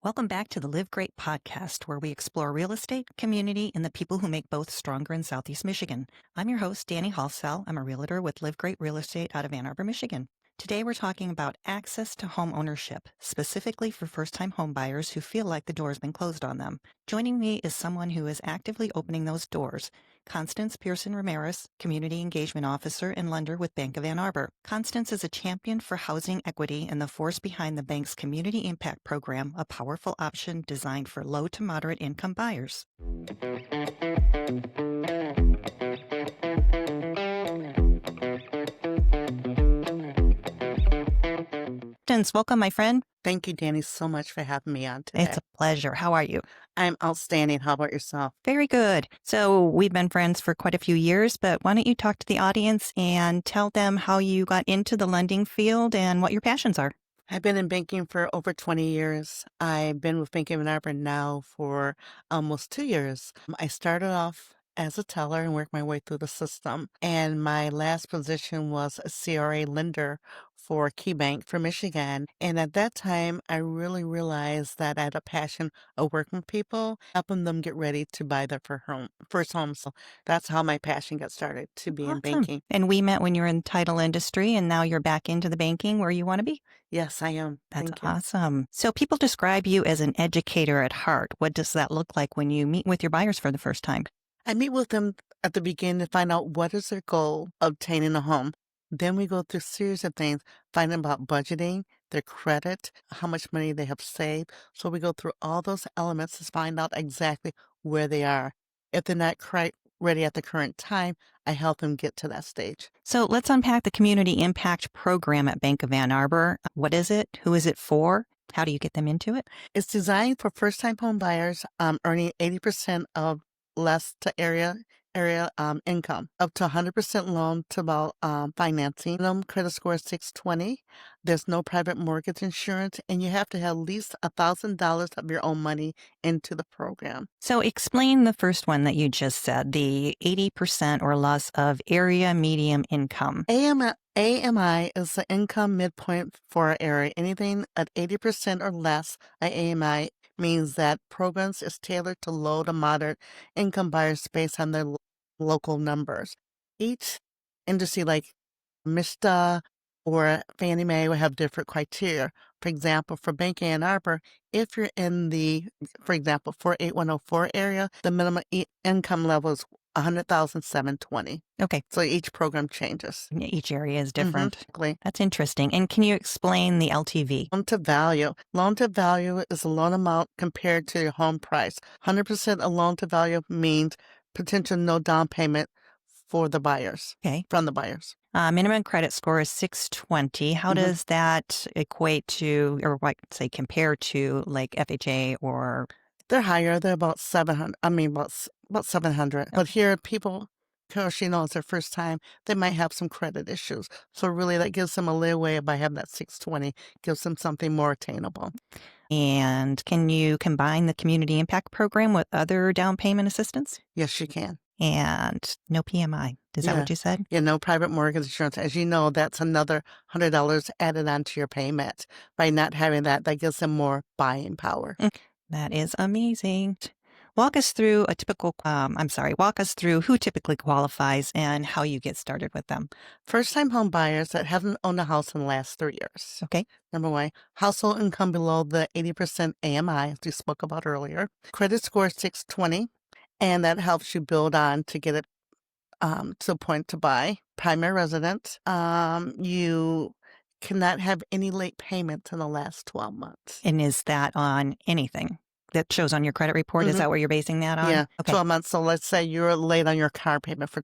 Welcome back to the Live Great Podcast, where we explore real estate, community, and the people who make both stronger in Southeast Michigan. I'm your host, Dani Hallsell. I'm a realtor with Live Great Real Estate out of Ann Arbor, Michigan. Today, we're talking about access to home ownership, specifically for first-time home buyers who feel like the door has been closed on them. Joining me is someone who is actively opening those doors, Constance Pearson-Ramirez, Community Engagement Officer and Lender with Bank of Ann Arbor. Constance is a champion for housing equity and the force behind the bank's Community Impact Program, a powerful option designed for low to moderate income buyers. Constance, welcome, my friend. Thank you, Dani, so much for having me on today. It's a pleasure. How are you? I'm outstanding. How about yourself? Very good. So we've been friends for quite a few years, but why don't you talk to the audience and tell them how you got into the lending field and what your passions are? I've been in banking for over 20 years. I've been with Bank of Ann Arbor now for almost 2 years. I started off as a teller and worked my way through the system. And my last position was a CRA lender for KeyBank for Michigan. And at that time, I really realized that I had a passion of working with people, helping them get ready to buy their first home. So that's how my passion got started, to be in banking. And we met when you were in the title industry, and now you're back into the banking where you want to be? Yes, I am. That's Thank you. awesome. So people describe you as an educator at heart. What does that look like when you meet with your buyers for the first time? I meet with them at the beginning to find out what is their goal of obtaining a home. Then we go through a series of things, finding about budgeting, their credit, how much money they have saved. So we go through all those elements to find out exactly where they are. If they're not quite ready at the current time, I help them get to that stage. So let's unpack the Community Impact Program at Bank of Ann Arbor. What is it? Who is it for? How do you get them into it? It's designed for first-time home buyers earning 80% of less to area income, up to 100% loan to about financing. Credit score is 620. There's no private mortgage insurance, and you have to have at least $1,000 of your own money into the program. So explain the first one that you just said, the 80% or less of area medium income. AMI is the income midpoint for our area. Anything at 80% or less, AMI means that programs is tailored to low to moderate income buyers based on their local numbers. Each industry, like MISTA or Fannie Mae, will have different criteria. For example, for Bank of Ann Arbor, if you're in the, for example, 48104 area, the minimum income level is $100,720. Okay. So each program changes. Each area is different. Exactly. That's interesting. And can you explain the LTV? Loan to value. Loan to value is a loan amount compared to your home price. 100% of loan to value means potential no down payment for the buyers. Okay. From the buyers. Minimum credit score is 620. How does that equate to, or what say compare to, like FHA or? They're higher. They're about 700. About 700. Okay. But here, people, because it's their first time, they might have some credit issues. So really, that gives them a leeway by having that 620, gives them something more attainable. And can you combine the Community Impact Program with other down payment assistance? Yes, you can. And no PMI. Is that what you said? Yeah, no private mortgage insurance. As you know, that's another $100 added onto your payment. By not having that, that gives them more buying power. That is amazing. Walk us through walk us through who typically qualifies and how you get started with them. First-time home buyers that haven't owned a house in the last 3 years. Okay. Number one, household income below the 80% AMI, as we spoke about earlier. Credit score 620, and that helps you build on to get it to a point to buy. Primary resident, you cannot have any late payments in the last 12 months. And is that on anything that shows on your credit report? Is that what you're basing that on? Yeah, okay. 12 months. So let's say you're late on your car payment for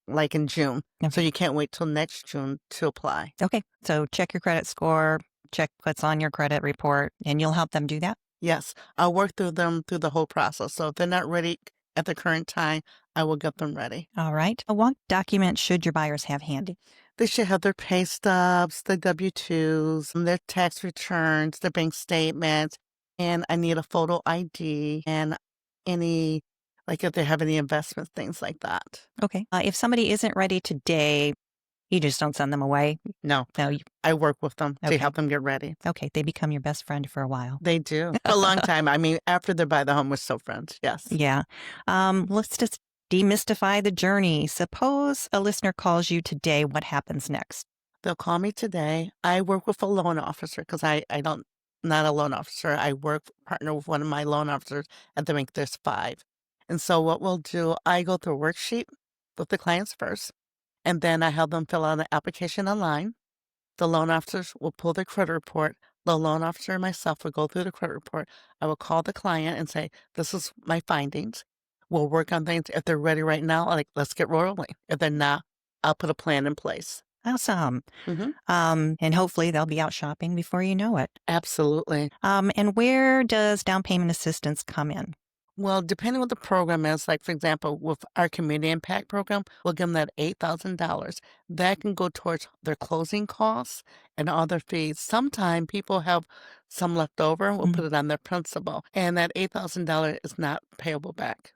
like in June. Okay. So you can't wait till next June to apply. Okay. So check your credit score, check what's on your credit report, and you'll help them do that? Yes. I'll work through them through the whole process. So if they're not ready at the current time, I will get them ready. All right. What documents should your buyers have handy? They should have their pay stubs, the W-2s, their tax returns, their bank statements, and I need a photo ID and any, like if they have any investments, things like that. Okay. If somebody isn't ready today, You just don't send them away? No, No. I work with them to Okay. help them get ready. Okay, they become your best friend for a while. They do. For a long time. I mean, after they buy the home, we're still friends. Yes. Yeah. Let's just demystify the journey. Suppose a listener calls you today. What happens next? They'll call me today. I work with a loan officer because I don't, not a loan officer. I partner with one of my loan officers at the bank. There's 5. And so what we'll do, I go through a worksheet with the clients first, and then I have them fill out an application online. The loan officers will pull their credit report. The loan officer and myself will go through the credit report. I will call the client and say, this is my findings. We'll work on things. If they're ready right now, let's get rolling. If they're not, I'll put a plan in place. Awesome. Mm-hmm. And hopefully they'll be out shopping before you know it. Absolutely. And where does down payment assistance come in? Well, depending what the program is, like, for example, with our community impact program, we'll give them that $8,000. That can go towards their closing costs and other fees. Sometimes people have some left over. We'll put it on their principal. And that $8,000 is not payable back.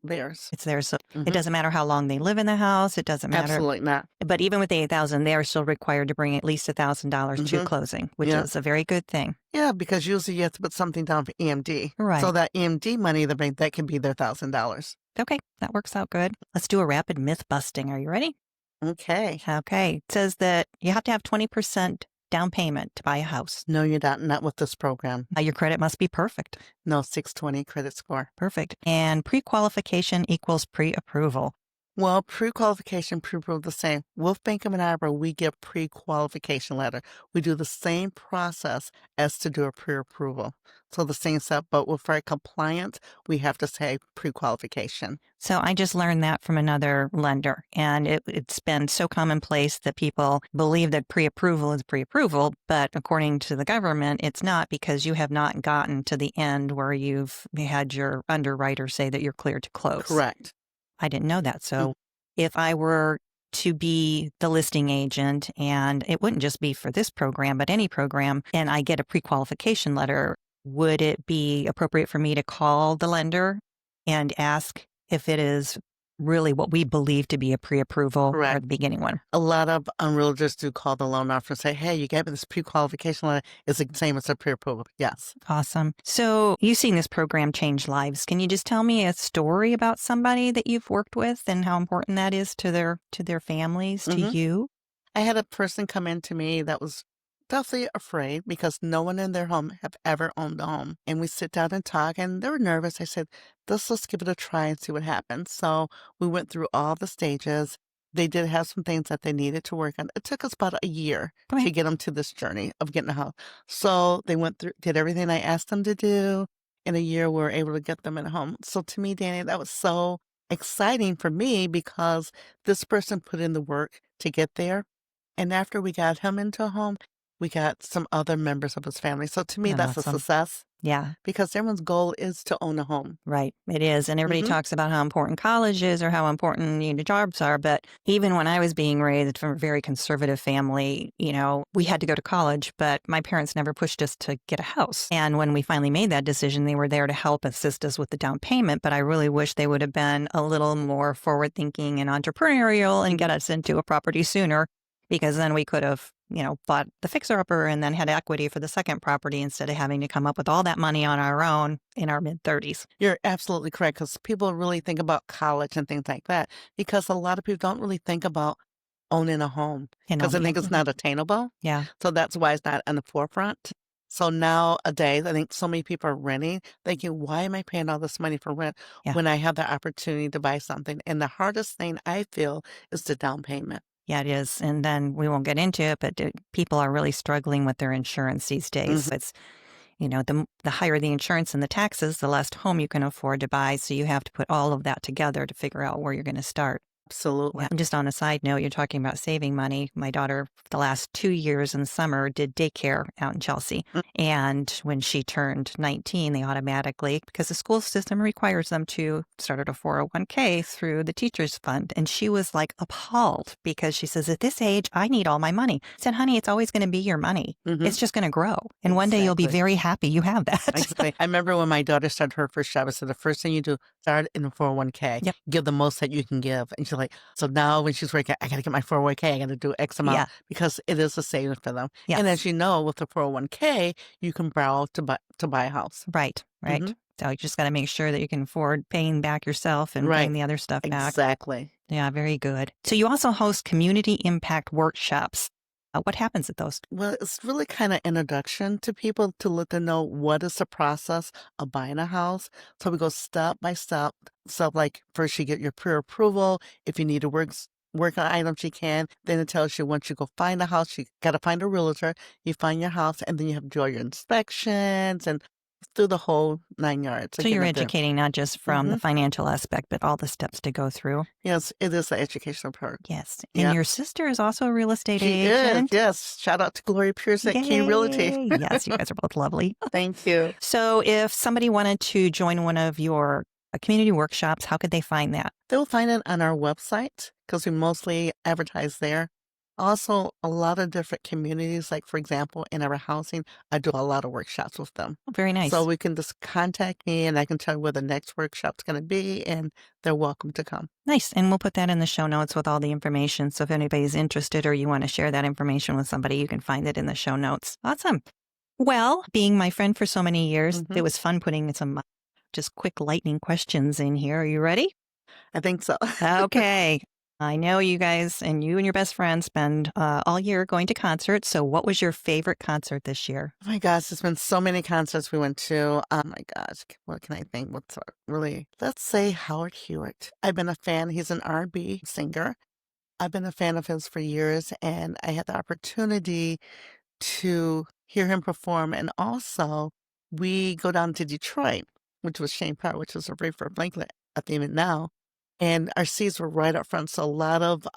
Theirs. It's theirs. So it doesn't matter how long they live in the house. It doesn't matter. Absolutely not. But even with the $8,000, they are still required to bring at least $1,000 to closing, which is a very good thing. Yeah, because usually you have to put something down for EMD. Right. So that EMD money, the bank, that can be their $1,000. Okay, that works out good. Let's do a rapid myth busting. Are you ready? Okay. Okay. It says that you have to have 20% down payment to buy a house. No, you're not with this program. Your credit must be perfect. No, 620 credit score. Perfect. And pre-qualification equals pre-approval. Well, pre-qualification, pre-approval, the same. With Bank of Ann Arbor, we get pre-qualification letter. We do the same process as to do a pre-approval. So the same stuff, but with our compliance, we have to say pre-qualification. So I just learned that from another lender, and it's been so commonplace that people believe that pre-approval is pre-approval, but according to the government, it's not, because you have not gotten to the end where you've had your underwriter say that you're cleared to close. Correct. I didn't know that. So if I were to be the listing agent, and it wouldn't just be for this program, but any program, and I get a pre-qualification letter, would it be appropriate for me to call the lender and ask if it is really what we believe to be a pre-approval or the beginning one? A lot of realtors do call the loan officer and say, hey, you gave me this pre-qualification letter. It's the same as a pre-approval. Yes. Awesome. So you've seen this program change lives. Can you just tell me a story about somebody that you've worked with and how important that is to their families, to you? I had a person come in to me that was definitely afraid because no one in their home have ever owned a home. And we sit down and talk, and they were nervous. I said, let's give it a try and see what happens. So we went through all the stages. They did have some things that they needed to work on. It took us about a year to get them to this journey of getting a house. So they went through, did everything I asked them to do. In a year, we were able to get them in a home. So to me, Dani, that was so exciting for me because this person put in the work to get there. And after we got him into a home, we got some other members of his family. So to me, that's awesome. a success. Yeah. Because everyone's goal is to own a home. Right. It is. And everybody talks about how important college is or how important jobs are. But even when I was being raised from a very conservative family, we had to go to college, but my parents never pushed us to get a house. And when we finally made that decision, they were there to help assist us with the down payment. But I really wish they would have been a little more forward thinking and entrepreneurial and get us into a property sooner, because then we could have bought the fixer-upper and then had equity for the second property instead of having to come up with all that money on our own in our mid-30s. You're absolutely correct, because people really think about college and things like that, because a lot of people don't really think about owning a home because I think it's not attainable. Yeah. So that's why it's not on the forefront. So nowadays, I think so many people are renting, thinking, why am I paying all this money for rent when I have the opportunity to buy something? And the hardest thing I feel is the down payment. Yeah, it is. And then we won't get into it, but people are really struggling with their insurance these days. It's, the higher the insurance and the taxes, the less home you can afford to buy. So you have to put all of that together to figure out where you're going to start. Absolutely. Yeah. Just on a side note, you're talking about saving money. My daughter, the last 2 years in the summer, did daycare out in Chelsea. And when she turned 19, they automatically, because the school system requires them to start at a 401k through the teacher's fund. And she was like appalled because she says, at this age, I need all my money. I said, honey, it's always going to be your money. It's just going to grow. And one day you'll be very happy you have that. Exactly. I remember when my daughter started her first job, I said, the first thing you do, start in a 401k. Yep. Give the most that you can give. And she she's like, so now when she's working, I got to get my 401k. I got to do X amount Yeah. because it is a savings for them. Yes. And as you know, with the 401k, you can borrow to buy a house. Right. So you just got to make sure that you can afford paying back yourself and paying the other stuff back. Exactly. Yeah, very good. So you also host community impact workshops. What happens at those? Well, it's really kind of introduction to people to let them know what is the process of buying a house. So we go step by step. So like first you get your pre-approval. If you need to work on items, you can. Then it tells you once you go find a house, you got to find a realtor. You find your house, and then you have to do all your inspections and through the whole 9 yards. So you're educating not just from the financial aspect, but all the steps to go through. Yes, it is the educational part. Yes. And your sister is also a real estate agent. Is, yes. Shout out to Gloria Pearson at Key Realty. Yes, you guys are both lovely. Thank you. So if somebody wanted to join one of your community workshops, how could they find that? They'll find it on our website because we mostly advertise there. Also, a lot of different communities, like, for example, in our housing, I do a lot of workshops with them. Oh, very nice. So we can just contact me and I can tell you where the next workshop's going to be, and they're welcome to come. Nice. And we'll put that in the show notes with all the information. So if anybody's interested or you want to share that information with somebody, you can find it in the show notes. Awesome. Well, being my friend for so many years, it was fun putting some just quick lightning questions in here. Are you ready? I think so. Okay. I know you guys and you and your best friend spend all year going to concerts. So what was your favorite concert this year? Oh my gosh, there's been so many concerts we went to. Oh my gosh, what can I think? What's really? Let's say Howard Hewitt. I've been a fan. He's an R&B singer. I've been a fan of his for years, and I had the opportunity to hear him perform. And also, we go down to Detroit, which was Shane Park, which is a Rayford Blanket at the event now. And our seats were right up front. So a lot of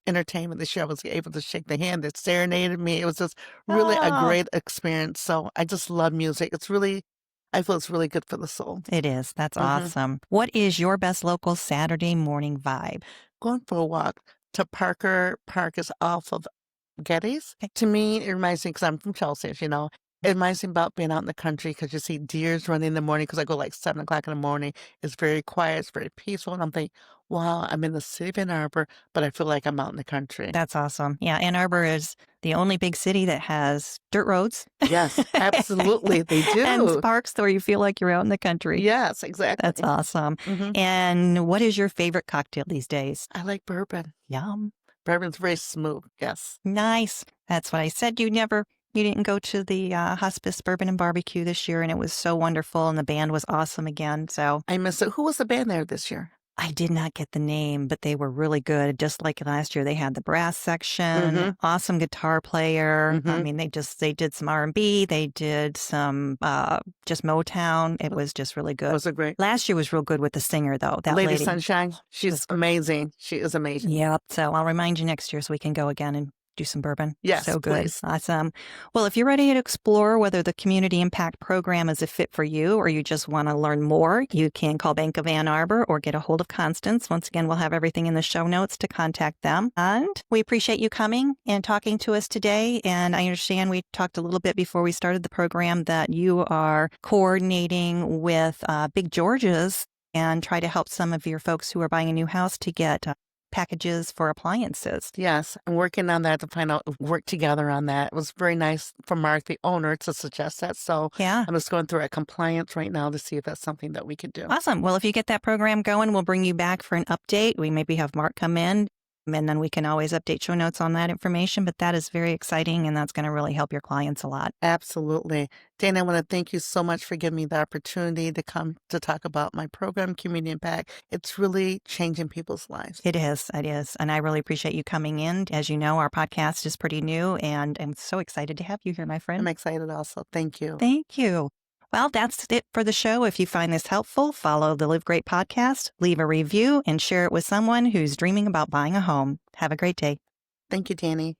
entertainment this year. I was able to shake the hand that serenaded me. It was just really a great experience. So I just love music. I feel it's really good for the soul. It is. That's awesome. What is your best local Saturday morning vibe? Going for a walk to Parker Park is off of Getty's. Okay. To me, it reminds me, because I'm from Chelsea, as you know, it reminds me about being out in the country because you see deers running in the morning because I go like 7 o'clock in the morning. It's very quiet. It's very peaceful. And I'm thinking, wow, I'm in the city of Ann Arbor, but I feel like I'm out in the country. That's awesome. Yeah, Ann Arbor is the only big city that has dirt roads. Yes, absolutely. They do. And parks where you feel like you're out in the country. Yes, exactly. That's awesome. And what is your favorite cocktail these days? I like bourbon. Yum. Bourbon's very smooth. Yes. Nice. That's what I said. You didn't go to the Hospice Bourbon and Barbecue this year, and it was so wonderful, and the band was awesome again. So I missed it. Who was the band there this year? I did not get the name, but they were really good. Just like last year, they had the brass section, awesome guitar player. I mean, they did some R&B. They did some just Motown. It was just really good. Was it great? Last year was real good with the singer, though. That Lady Sunshine. She's amazing. She is amazing. Yep. So I'll remind you next year so we can go again and do some bourbon. Yes, so good. Please. Awesome. Well, if you're ready to explore whether the Community Impact Program is a fit for you or you just want to learn more, you can call Bank of Ann Arbor or get a hold of Constance. Once again, we'll have everything in the show notes to contact them. And we appreciate you coming and talking to us today. And I understand we talked a little bit before we started the program that you are coordinating with Big George's and try to help some of your folks who are buying a new house to get packages for appliances. Yes, I'm working on that to find out, work together on that. It was very nice for Mark, the owner, to suggest that. So yeah, I'm just going through a compliance right now to see if that's something that we could do. Awesome. Well, if you get that program going, we'll bring you back for an update. We maybe have Mark come in, and then we can always update show notes on that information. But that is very exciting, and that's going to really help your clients a lot. Absolutely. Dana, I want to thank you so much for giving me the opportunity to come to talk about my program, Community Impact. It's really changing people's lives. It is. It is. And I really appreciate you coming in. As you know, our podcast is pretty new, and I'm so excited to have you here, my friend. I'm excited also. Thank you. Thank you. Well, that's it for the show. If you find this helpful, follow the LIVgreat Podcast, leave a review, and share it with someone who's dreaming about buying a home. Have a great day. Thank you, Dani.